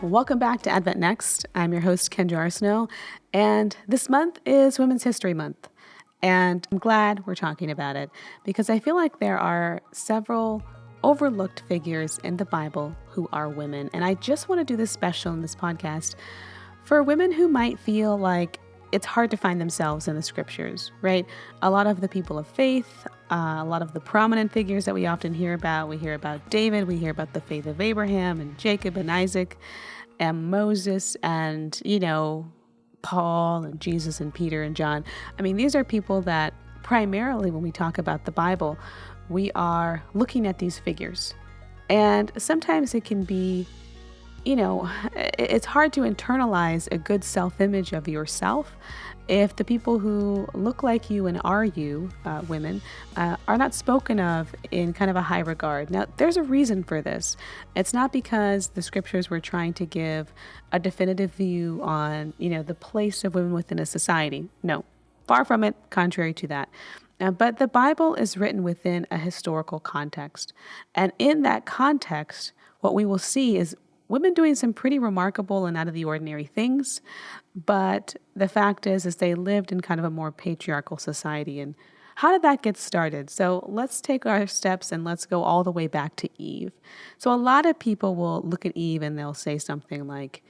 Welcome back to Advent Next. I'm your host, Kendra Arsenault, and this month is Women's History Month. And I'm glad we're talking about it because I feel like there are several overlooked figures in the Bible who are women. And I just want to do this special in this podcast for women who might feel like it's hard to find themselves in the scriptures, right? A lot of the people of faith, a lot of the prominent figures that we often hear about. We hear about David, we hear about the faith of Abraham and Jacob and Isaac and Moses and, Paul and Jesus and Peter and John. I mean, these are people that primarily when we talk about the Bible, we are looking at these figures. And sometimes it can be, it's hard to internalize a good self-image of yourself if the people who look like you and are you, women, are not spoken of in kind of a high regard. Now, there's a reason for this. It's not because the scriptures were trying to give a definitive view on, the place of women within a society. No, far from it, contrary to that. But the Bible is written within a historical context. And in that context, what we will see is women doing some pretty remarkable and out of the ordinary things. But the fact is they lived in kind of a more patriarchal society. And how did that get started? So let's take our steps and let's go all the way back to Eve. So a lot of people will look at Eve and they'll say something like,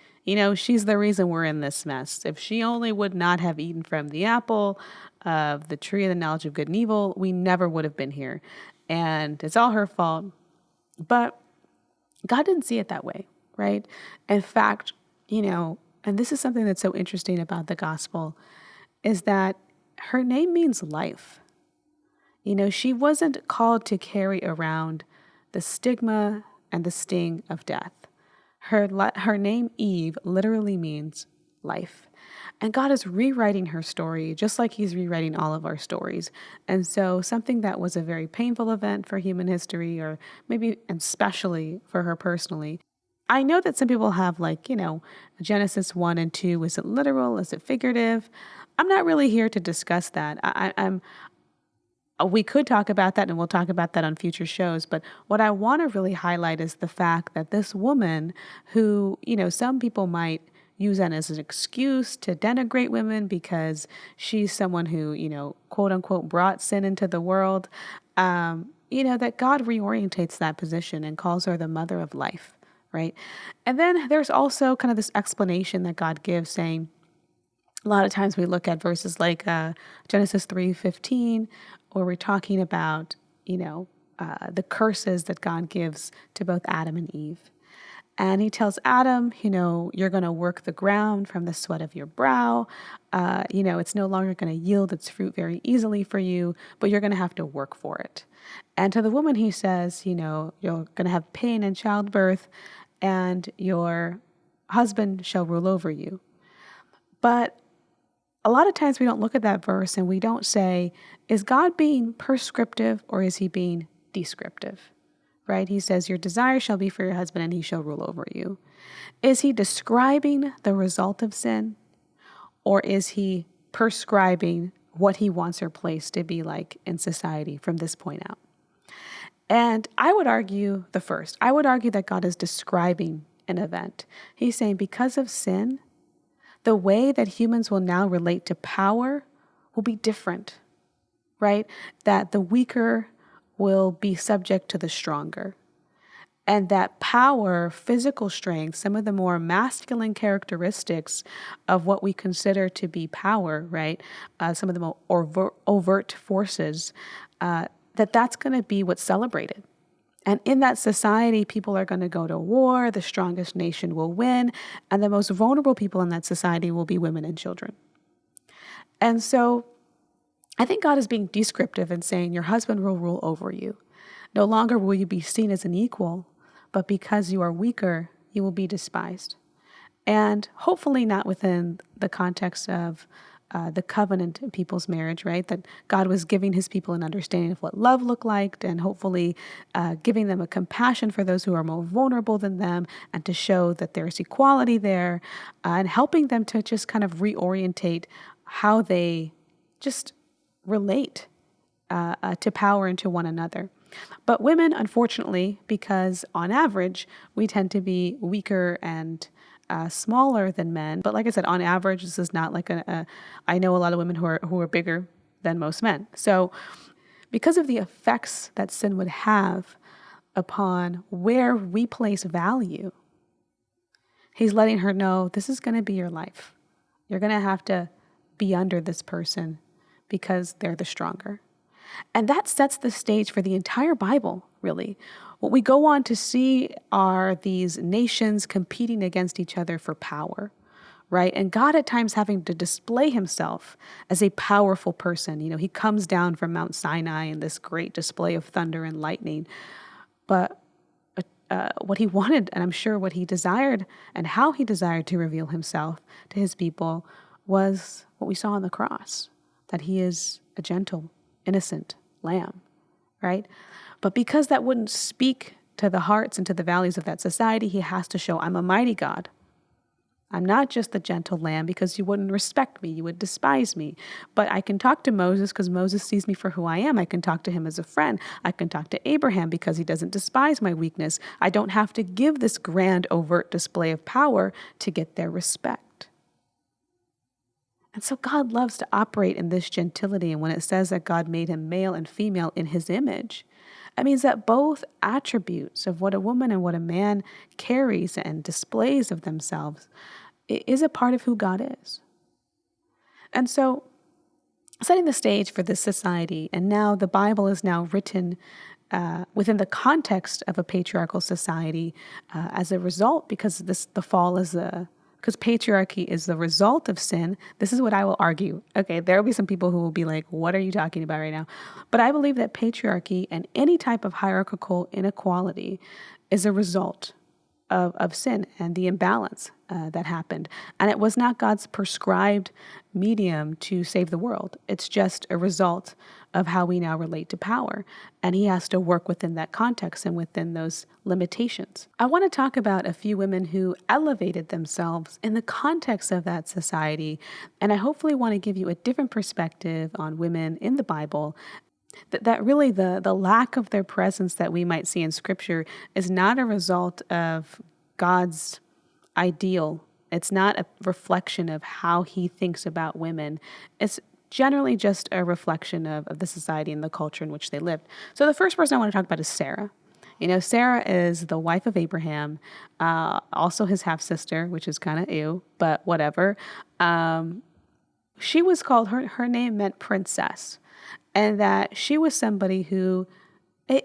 she's the reason we're in this mess. If she only would not have eaten from the apple of the tree of the knowledge of good and evil, we never would have been here. And it's all her fault. But God didn't see it that way, right? In fact, and this is something that's so interesting about the gospel, is that her name means life. She wasn't called to carry around the stigma and the sting of death. Her name, Eve, literally means life. And God is rewriting her story, just like he's rewriting all of our stories. And so something that was a very painful event for human history, or maybe especially for her personally, I know that some people have Genesis 1 and 2. Is it literal? Is it figurative? I'm not really here to discuss that. We could talk about that and we'll talk about that on future shows. But what I want to really highlight is the fact that this woman who, some people might use that as an excuse to denigrate women because she's someone who, quote unquote, brought sin into the world, that God reorientates that position and calls her the mother of life. Right. And then there's also kind of this explanation that God gives saying, a lot of times we look at verses like Genesis 3:15, where we're talking about, the curses that God gives to both Adam and Eve. And he tells Adam, you're going to work the ground from the sweat of your brow. It's no longer going to yield its fruit very easily for you, but you're going to have to work for it. And to the woman, he says, you're going to have pain in childbirth and your husband shall rule over you. But a lot of times we don't look at that verse and we don't say, is God being prescriptive or is he being descriptive? Right? He says, your desire shall be for your husband and he shall rule over you. Is he describing the result of sin? Or is he prescribing what he wants her place to be like in society from this point out? And I would argue the first. I would argue that God is describing an event. He's saying because of sin, the way that humans will now relate to power will be different, right? That the weaker will be subject to the stronger. And that power, physical strength, some of the more masculine characteristics of what we consider to be power, right? Some of the more overt forces, that's going to be what's celebrated. And in that society, people are going to go to war, the strongest nation will win, and the most vulnerable people in that society will be women and children. And so I think God is being descriptive and saying your husband will rule over you. No longer will you be seen as an equal, but because you are weaker, you will be despised. And hopefully not within the context of the covenant in people's marriage, right? That God was giving his people an understanding of what love looked like and hopefully giving them a compassion for those who are more vulnerable than them and to show that there's equality there and helping them to just kind of reorientate how they just relate to power and to one another. But women, unfortunately, because on average, we tend to be weaker and smaller than men. But like I said, on average, this is not like I know a lot of women who are bigger than most men. So because of the effects that sin would have upon where we place value, he's letting her know this is going to be your life. You're going to have to be under this person because they're the stronger. And that sets the stage for the entire Bible, really. What we go on to see are these nations competing against each other for power, right? And God at times having to display himself as a powerful person. You know, he comes down from Mount Sinai in this great display of thunder and lightning. But what he wanted, and I'm sure what he desired and how he desired to reveal himself to his people was what we saw on the cross, that he is a gentle, innocent lamb, right? But because that wouldn't speak to the hearts and to the values of that society, he has to show I'm a mighty God. I'm not just the gentle lamb because you wouldn't respect me. You would despise me. But I can talk to Moses because Moses sees me for who I am. I can talk to him as a friend. I can talk to Abraham because he doesn't despise my weakness. I don't have to give this grand, overt display of power to get their respect. And so God loves to operate in this gentility. And when it says that God made him male and female in his image, it means that both attributes of what a woman and what a man carries and displays of themselves is a part of who God is. And so, setting the stage for this society, and now the Bible is now written within the context of a patriarchal society as a result, because because patriarchy is the result of sin. This is what I will argue. Okay, there will be some people who will be like, what are you talking about right now? But I believe that patriarchy and any type of hierarchical inequality is a result of sin and the imbalance that happened. And it was not God's prescribed medium to save the world. It's just a result of how we now relate to power. And he has to work within that context and within those limitations. I want to talk about a few women who elevated themselves in the context of that society. And I hopefully want to give you a different perspective on women in the Bible. That really the lack of their presence that we might see in Scripture is not a result of God's ideal. It's not a reflection of how he thinks about women. It's generally just a reflection of the society and the culture in which they lived. So the first person I want to talk about is Sarah. You know, Sarah is the wife of Abraham, also his half-sister, which is kind of ew, but whatever. She was called, her name meant princess. And that she was somebody who,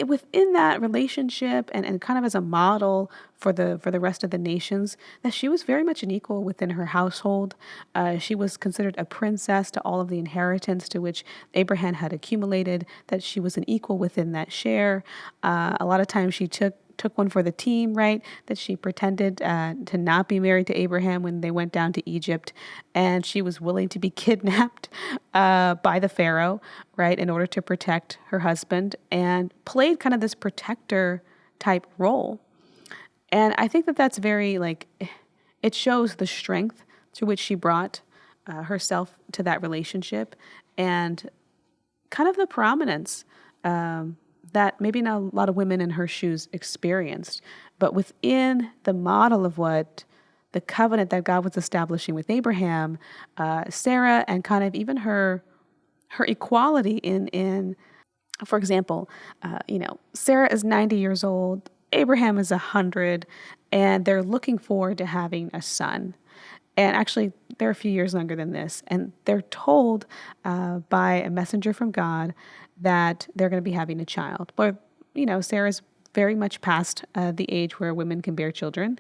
within that relationship and kind of as a model for the rest of the nations, that she was very much an equal within her household. She was considered a princess to all of the inheritance to which Abraham had accumulated, that she was an equal within that share. A lot of times she took one for the team, right? That she pretended to not be married to Abraham when they went down to Egypt, and she was willing to be kidnapped by the Pharaoh, right, in order to protect her husband, and played kind of this protector type role. And I think that that's very, it shows the strength to which she brought herself to that relationship, and kind of the prominence that maybe not a lot of women in her shoes experienced, but within the model of what the covenant that God was establishing with Abraham, Sarah, and kind of even her equality in for example, Sarah is 90 years old, Abraham is 100, and they're looking forward to having a son. And actually, they're a few years younger than this, and they're told by a messenger from God that they're going to be having a child. But, Sarah's very much past the age where women can bear children.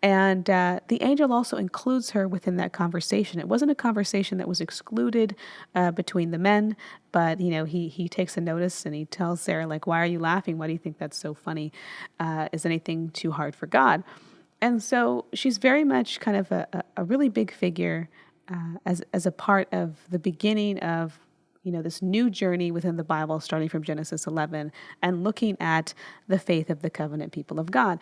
And the angel also includes her within that conversation. It wasn't a conversation that was excluded between the men, but, he takes a notice and he tells Sarah, why are you laughing? Why do you think that's so funny? Is anything too hard for God? And so she's very much kind of a really big figure as a part of the beginning of this new journey within the Bible, starting from Genesis 11 and looking at the faith of the covenant people of God.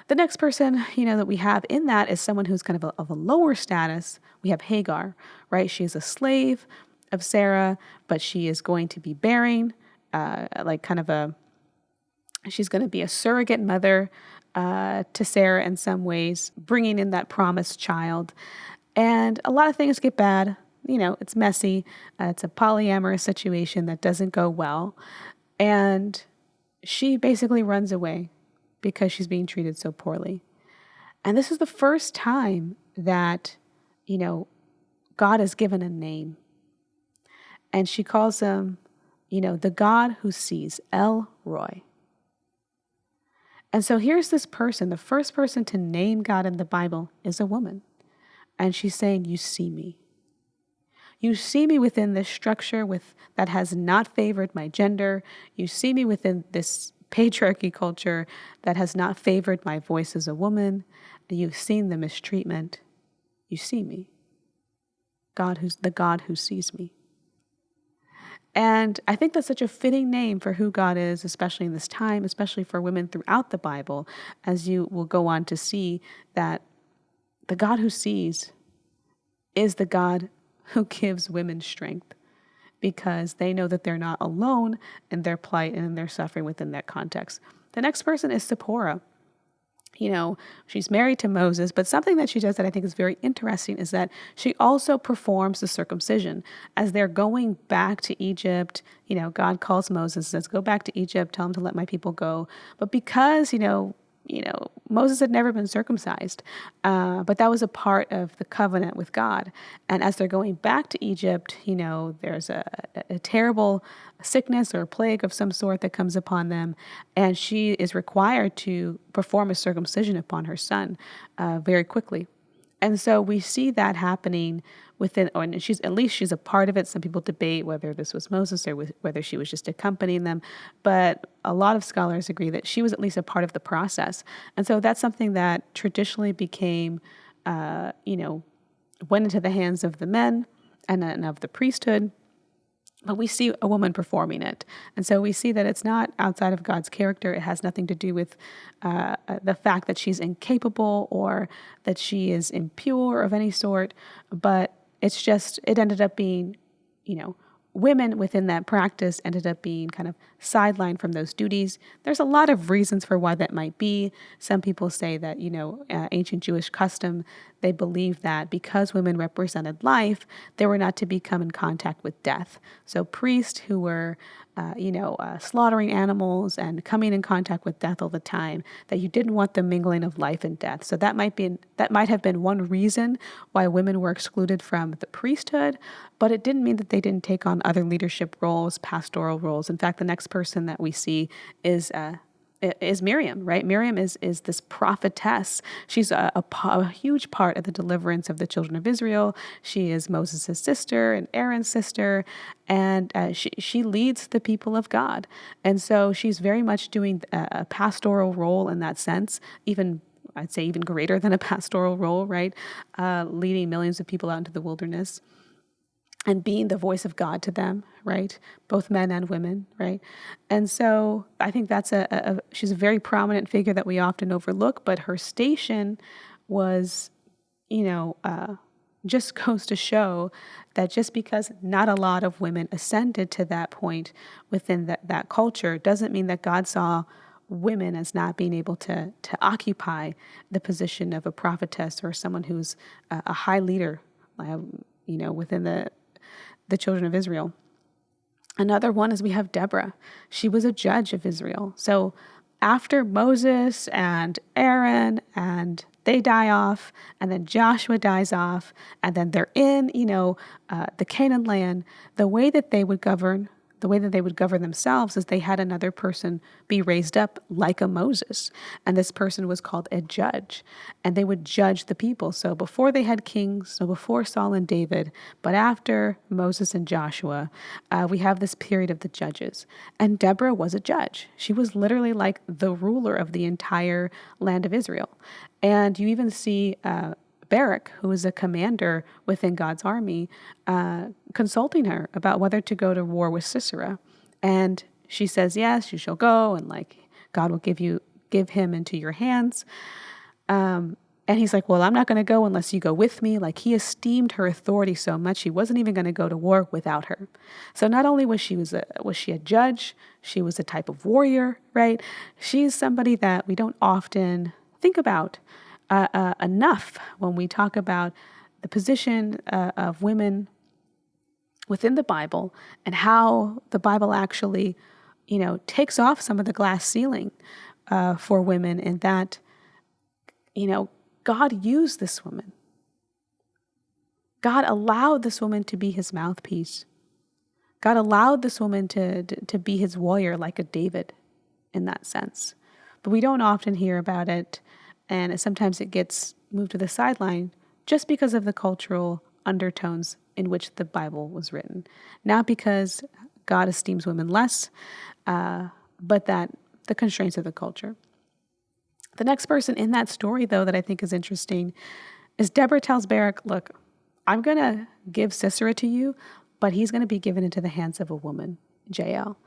The next person, that we have in that is someone who's kind of a lower status. We have Hagar, right? She is a slave of Sarah, but she is going to be bearing, she's going to be a surrogate mother to Sarah in some ways, bringing in that promised child. And a lot of things get bad. It's messy. It's a polyamorous situation that doesn't go well. And she basically runs away because she's being treated so poorly. And this is the first time that, God is given a name. And she calls him, the God who sees, El Roy. And so here's this person, the first person to name God in the Bible is a woman. And she's saying, you see me. You see me within this structure that has not favored my gender. You see me within this patriarchy culture that has not favored my voice as a woman. You've seen the mistreatment. You see me. The God who sees me. And I think that's such a fitting name for who God is, especially in this time, especially for women throughout the Bible, as you will go on to see that the God who sees is the God who gives women strength, because they know that they're not alone in their plight and in their suffering within that context. The next person is Zipporah. She's married to Moses, but something that she does that I think is very interesting is that she also performs the circumcision. As they're going back to Egypt, God calls Moses, says, go back to Egypt, tell him to let my people go. But because, Moses had never been circumcised, but that was a part of the covenant with God. And as they're going back to Egypt, there's a terrible sickness or a plague of some sort that comes upon them, and she is required to perform a circumcision upon her son very quickly. And so we see that happening and she's a part of it. Some people debate whether this was Moses or whether she was just accompanying them. But a lot of scholars agree that she was at least a part of the process. And so that's something that traditionally became, went into the hands of the men and of the priesthood. But we see a woman performing it. And so we see that it's not outside of God's character. It has nothing to do with the fact that she's incapable or that she is impure of any sort. But it ended up being, women within that practice ended up being kind of sidelined from those duties. There's a lot of reasons for why that might be. Some people say that, ancient Jewish custom, they believed that because women represented life, they were not to become in contact with death. So priests who were, slaughtering animals and coming in contact with death all the time, that you didn't want the mingling of life and death. So that might have been one reason why women were excluded from the priesthood, but it didn't mean that they didn't take on other leadership roles, pastoral roles. In fact, the next person that we see is Miriam, right? Miriam is this prophetess. She's a huge part of the deliverance of the children of Israel. She is Moses' sister and Aaron's sister, and she leads the people of God. And so she's very much doing a pastoral role in that sense, I'd say even greater than a pastoral role, right? Leading millions of people out into the wilderness and being the voice of God to them, right? Both men and women, right? And so I think that's she's a very prominent figure that we often overlook, but her station was, just goes to show that just because not a lot of women ascended to that point within that culture doesn't mean that God saw women as not being able to occupy the position of a prophetess or someone who's a high leader, within the children of Israel. Another one is we have Deborah. She was a judge of Israel. So after Moses and Aaron and they die off, and then Joshua dies off, and then they're in, the Canaan land, the way that they would govern themselves is they had another person be raised up like a Moses. And this person was called a judge. And they would judge the people. So before they had kings, so before Saul and David, but after Moses and Joshua, we have this period of the judges. And Deborah was a judge. She was literally like the ruler of the entire land of Israel. And you even see Barak, who is a commander within God's army, consulting her about whether to go to war with Sisera. And she says, yes, you shall go, and God will give him into your hands. And he's like, well, I'm not going to go unless you go with me. Like, he esteemed her authority so much, he wasn't even going to go to war without her. So not only was she a judge, she was a type of warrior, right? She's somebody that we don't often think about enough when we talk about the position of women within the Bible and how the Bible actually, takes off some of the glass ceiling for women, and that, God used this woman. God allowed this woman to be his mouthpiece. God allowed this woman to be his warrior, like a David in that sense. But we don't often hear about it, and sometimes it gets moved to the sideline just because of the cultural undertones in which the Bible was written. Not because God esteems women less, but that the constraints of the culture. The next person in that story, though, that I think is interesting is Deborah tells Barak, look, I'm going to give Sisera to you, but he's going to be given into the hands of a woman, Jael.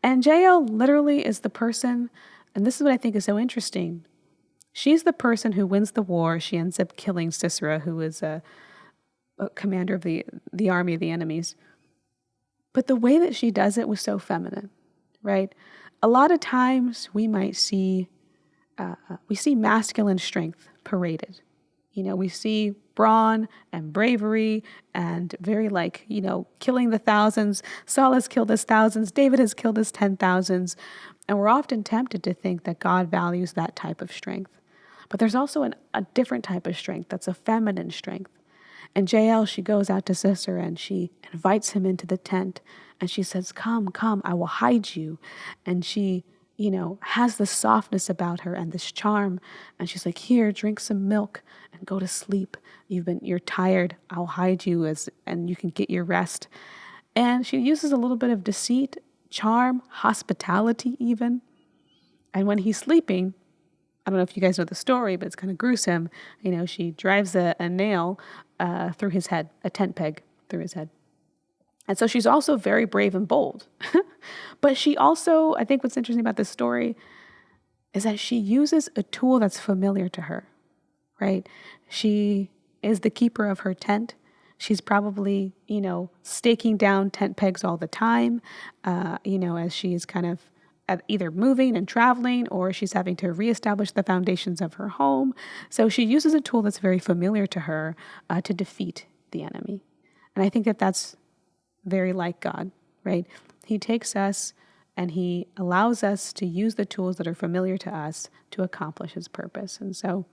And Jael literally is the person, and this is what I think is so interesting. She's the person who wins the war. She ends up killing Sisera, who is a commander of the army of the enemies. But the way that she does it was so feminine, right? A lot of times we might see masculine strength paraded. We see brawn and bravery and very killing the thousands. Saul has killed his thousands. David has killed his 10,000s. And we're often tempted to think that God values that type of strength. But there's also a different type of strength that's a feminine strength. And Jael, she goes out to Sisera and she invites him into the tent. And she says, come, I will hide you. And she has this softness about her and this charm. And she's like, here, drink some milk and go to sleep. You're tired. I'll hide you and you can get your rest. And she uses a little bit of deceit, charm, hospitality even. And when he's sleeping, I don't know if you guys know the story, but it's kind of gruesome. She drives a nail through his head, a tent peg through his head. And so she's also very brave and bold. But she also, I think what's interesting about this story is that she uses a tool that's familiar to her, right? She is the keeper of her tent. She's probably, staking down tent pegs all the time, as she's kind of either moving and traveling, or she's having to reestablish the foundations of her home. So she uses a tool that's very familiar to her to defeat the enemy. And I think that that's very like God, right? He takes us and he allows us to use the tools that are familiar to us to accomplish his purpose. And so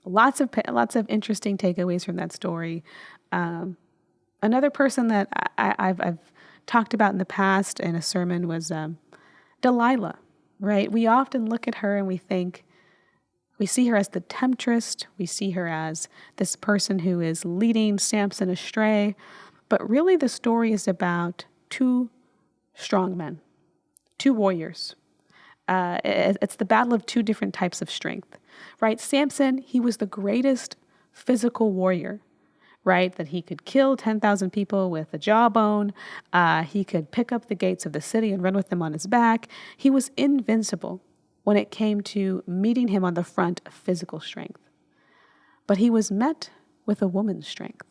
lots of interesting takeaways from that story. Another person that I've talked about in the past in a sermon was Delilah, right? We often look at her and we see her as the temptress. We see her as this person who is leading Samson astray. But really the story is about two strong men, two warriors. It's the battle of two different types of strength, right? Samson, he was the greatest physical warrior, right? That he could kill 10,000 people with a jawbone. He could pick up the gates of the city and run with them on his back. He was invincible when it came to meeting him on the front of physical strength. But he was met with a woman's strength.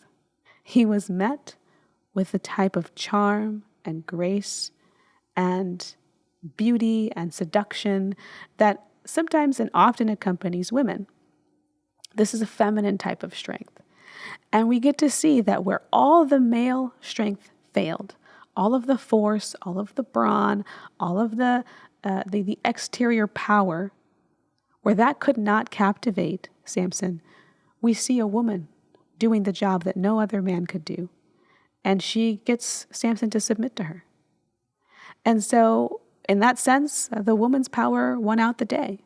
He was met with a type of charm and grace and beauty and seduction that sometimes and often accompanies women. This is a feminine type of strength. And we get to see that where all the male strength failed, all of the force, all of the brawn, all of the exterior power, where that could not captivate Samson, we see a woman doing the job that no other man could do. And she gets Samson to submit to her. And so, in that sense, the woman's power won out the day.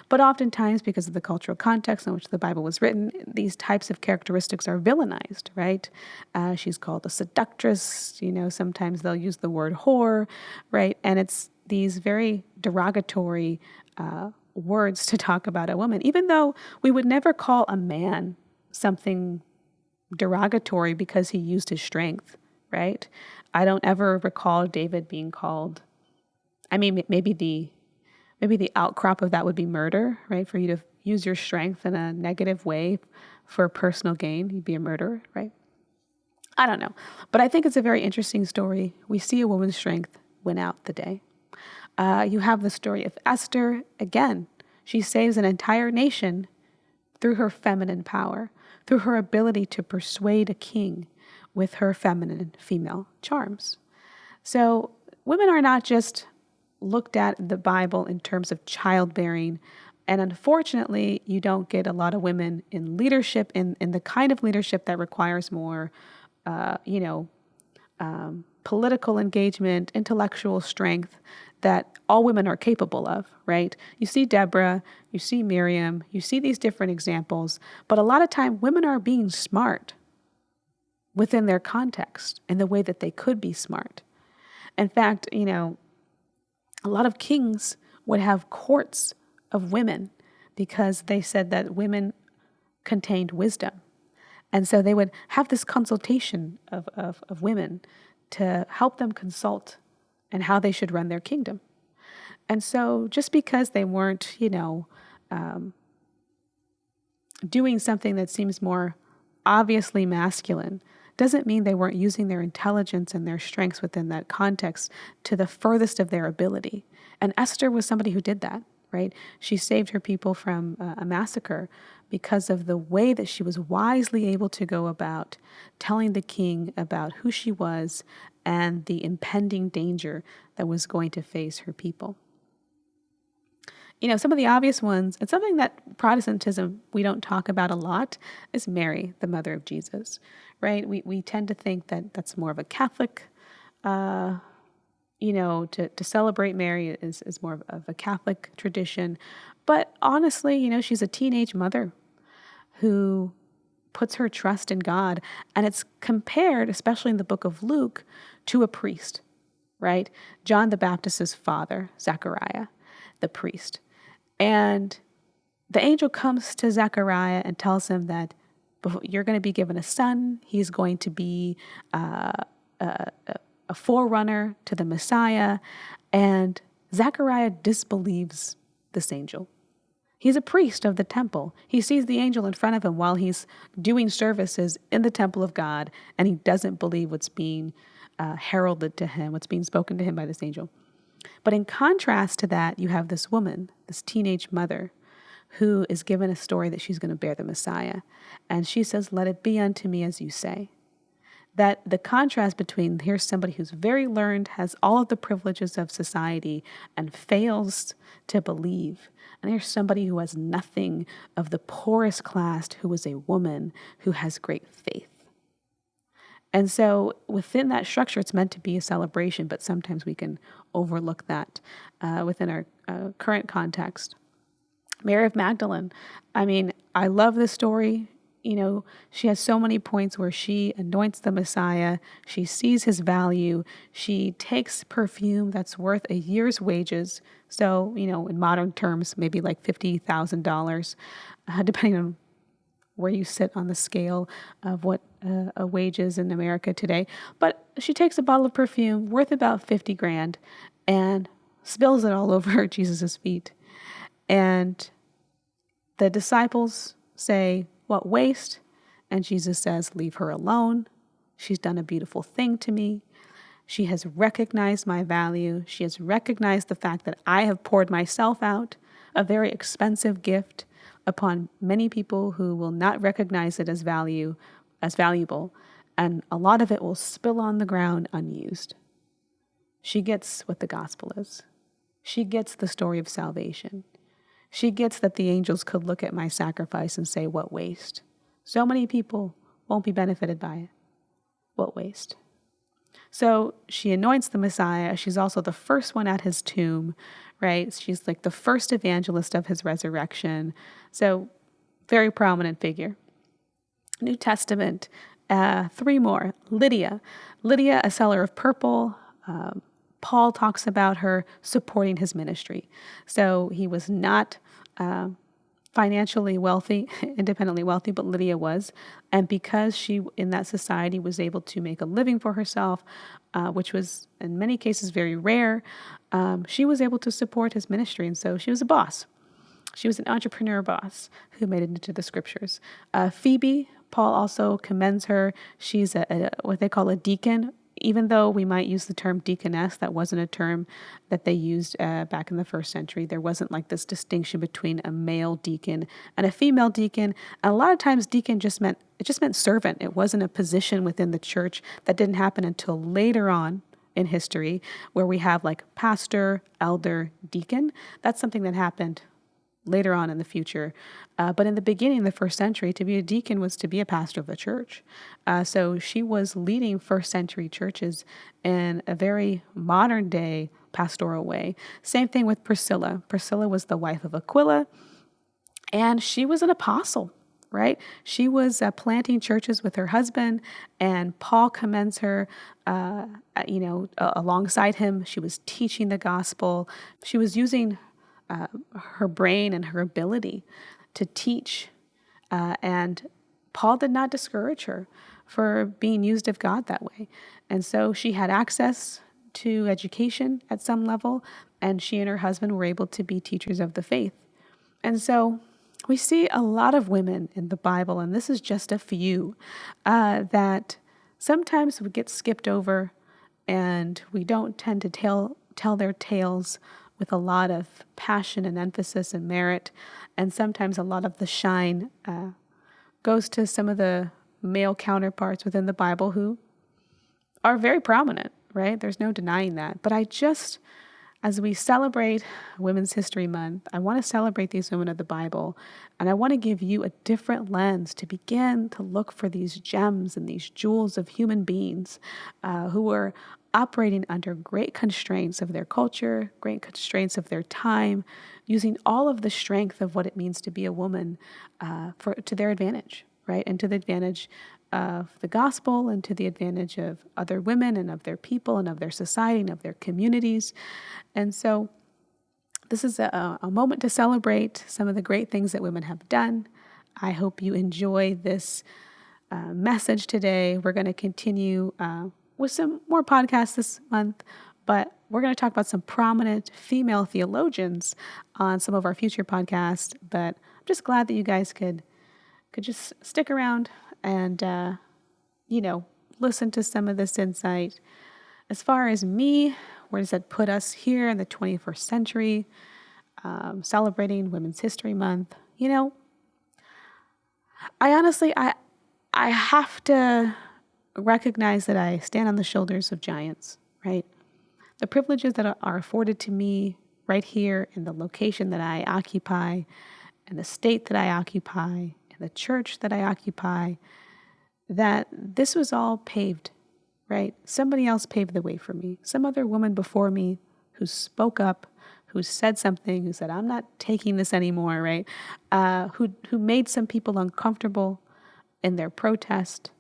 But oftentimes, because of the cultural context in which the Bible was written, these types of characteristics are villainized, right? She's called a seductress. Sometimes they'll use the word whore, right? And it's these very derogatory words to talk about a woman, even though we would never call a man something derogatory because he used his strength, right? I don't ever recall David being called, maybe Maybe the outcrop of that would be murder, right? For you to use your strength in a negative way for personal gain, you'd be a murderer, right? I don't know. But I think it's a very interesting story. We see a woman's strength win out the day. You have the story of Esther. Again, she saves an entire nation through her feminine power, through her ability to persuade a king with her feminine female charms. So women are not just looked at in the Bible in terms of childbearing. And unfortunately, you don't get a lot of women in leadership, in the kind of leadership that requires more, political engagement, intellectual strength that all women are capable of, right? You see Deborah, you see Miriam, you see these different examples, but a lot of time women are being smart within their context in the way that they could be smart. In fact, a lot of kings would have courts of women because they said that women contained wisdom. And so they would have this consultation of women to help them consult and how they should run their kingdom. And so just because they weren't, doing something that seems more obviously masculine doesn't mean they weren't using their intelligence and their strengths within that context to the furthest of their ability. And Esther was somebody who did that, right? She saved her people from a massacre because of the way that she was wisely able to go about telling the king about who she was and the impending danger that was going to face her people. Some of the obvious ones, and something that Protestantism we don't talk about a lot, is Mary, the mother of Jesus, right? We tend to think that that's more of a Catholic, to celebrate Mary is more of a Catholic tradition. But honestly, she's a teenage mother who puts her trust in God. And it's compared, especially in the book of Luke, to a priest, right? John the Baptist's father, Zechariah, the priest. And the angel comes to Zechariah and tells him that you're going to be given a son. He's going to be a forerunner to the Messiah. And Zechariah disbelieves this angel. He's a priest of the temple. He sees the angel in front of him while he's doing services in the temple of God, and he doesn't believe what's being heralded to him, what's being spoken to him by this angel. But in contrast to that, you have this woman, this teenage mother, who is given a story that she's going to bear the Messiah. And she says, "Let it be unto me as you say." That the contrast between here's somebody who's very learned, has all of the privileges of society, and fails to believe. And here's somebody who has nothing of the poorest class, who is a woman who has great faith. And so within that structure, it's meant to be a celebration, but sometimes we can overlook that within our current context. Mary of Magdalene. I love this story. She has so many points where she anoints the Messiah. She sees his value. She takes perfume that's worth a year's wages. So, in modern terms, maybe like $50,000, depending on where you sit on the scale of what a wage is in America today. But she takes a bottle of perfume worth about 50 grand and spills it all over Jesus' feet. And the disciples say, "What waste?" And Jesus says, "Leave her alone. She's done a beautiful thing to me. She has recognized my value. She has recognized the fact that I have poured myself out, a very expensive gift, upon many people who will not recognize it as valuable, and a lot of it will spill on the ground unused." She gets what the gospel is. She gets the story of salvation. She gets that the angels could look at my sacrifice and say, "What waste?" So many people won't be benefited by it. What waste? So she anoints the Messiah. She's also the first one at his tomb, right? She's like the first evangelist of his resurrection. So very prominent figure. New Testament, 3 more. Lydia, a seller of purple. Paul talks about her supporting his ministry. So he was not financially wealthy, independently wealthy, but Lydia was. And because she, in that society, was able to make a living for herself, which was in many cases very rare, she was able to support his ministry. And so she was a boss. She was an entrepreneur boss who made it into the scriptures. Phoebe, Paul also commends her. She's what they call a deacon. Even though we might use the term deaconess, that wasn't a term that they used back in the first century. There wasn't like this distinction between a male deacon and a female deacon. And a lot of times deacon just meant servant. It wasn't a position within the church. That didn't happen until later on in history, where we have like pastor, elder, deacon. That's something that happened later on in the future. But in the beginning, the first century, to be a deacon was to be a pastor of the church. So she was leading first century churches in a very modern day pastoral way. Same thing with Priscilla. Priscilla was the wife of Aquila, and she was an apostle, right? She was planting churches with her husband, and Paul commends her, alongside him. She was teaching the gospel. She was using her brain and her ability to teach. And Paul did not discourage her for being used of God that way. And so she had access to education at some level, and she and her husband were able to be teachers of the faith. And so we see a lot of women in the Bible, and this is just a few, that sometimes we get skipped over, and we don't tend to tell their tales with a lot of passion and emphasis and merit. And sometimes a lot of the shine goes to some of the male counterparts within the Bible who are very prominent, right? There's no denying that. But as we celebrate Women's History Month, I want to celebrate these women of the Bible, and I want to give you a different lens to begin to look for these gems and these jewels of human beings who were operating under great constraints of their culture, great constraints of their time, using all of the strength of what it means to be a woman to their advantage, right? And to the advantage of the gospel, and to the advantage of other women and of their people and of their society and of their communities. And so this is a moment to celebrate some of the great things that women have done. I hope you enjoy this message today. We're going to continue with some more podcasts this month, but we're going to talk about some prominent female theologians on some of our future podcasts. But I'm just glad that you guys could just stick around and, listen to some of this insight. As far as me, where does that put us here in the 21st century, celebrating Women's History Month? I honestly have to recognize that I stand on the shoulders of giants, right? The privileges that are afforded to me right here in the location that I occupy, and the state that I occupy, and the church that I occupy, that this was all paved, right? Somebody else paved the way for me. Some other woman before me who spoke up, who said something, who said, I'm not taking this anymore, right? Who made some people uncomfortable in their protest.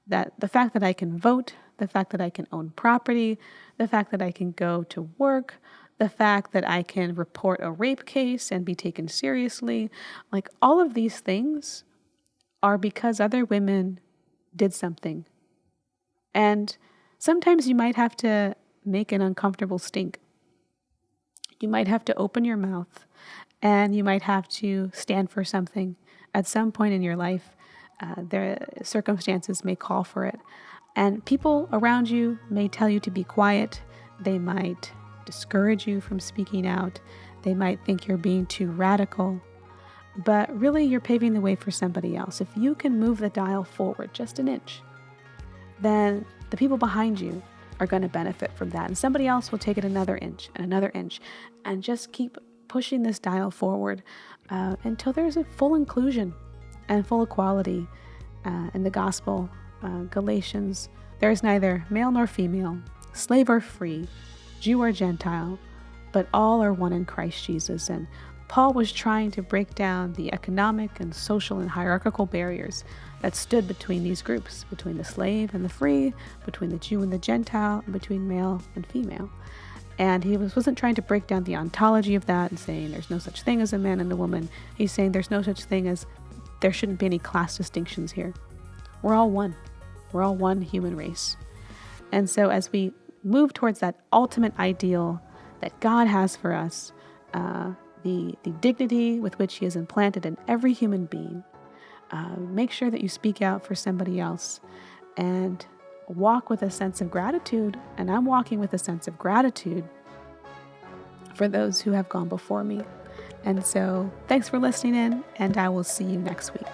That the fact that I can vote, the fact that I can own property, the fact that I can go to work, the fact that I can report a rape case and be taken seriously, like all of these things are because other women did something. And sometimes you might have to make an uncomfortable stink. You might have to open your mouth, and you might have to stand for something at some point in your life. Their circumstances may call for it. And people around you may tell you to be quiet. They might discourage you from speaking out. They might think you're being too radical. But really, you're paving the way for somebody else. If you can move the dial forward just an inch, then the people behind you are going to benefit from that. And somebody else will take it another inch, and just keep pushing this dial forward until there's a full inclusion and full equality in the gospel. Galatians, there is neither male nor female, slave or free, Jew or Gentile, but all are one in Christ Jesus. And Paul was trying to break down the economic and social and hierarchical barriers that stood between these groups, between the slave and the free, between the Jew and the Gentile, and between male and female. And he wasn't trying to break down the ontology of that and saying there's no such thing as a man and a woman. He's saying there's no such thing as there shouldn't be any class distinctions here. We're all one. We're all one human race. And so as we move towards that ultimate ideal that God has for us, the dignity with which he has implanted in every human being, make sure that you speak out for somebody else and walk with a sense of gratitude. And I'm walking with a sense of gratitude for those who have gone before me. And so thanks for listening in, and I will see you next week.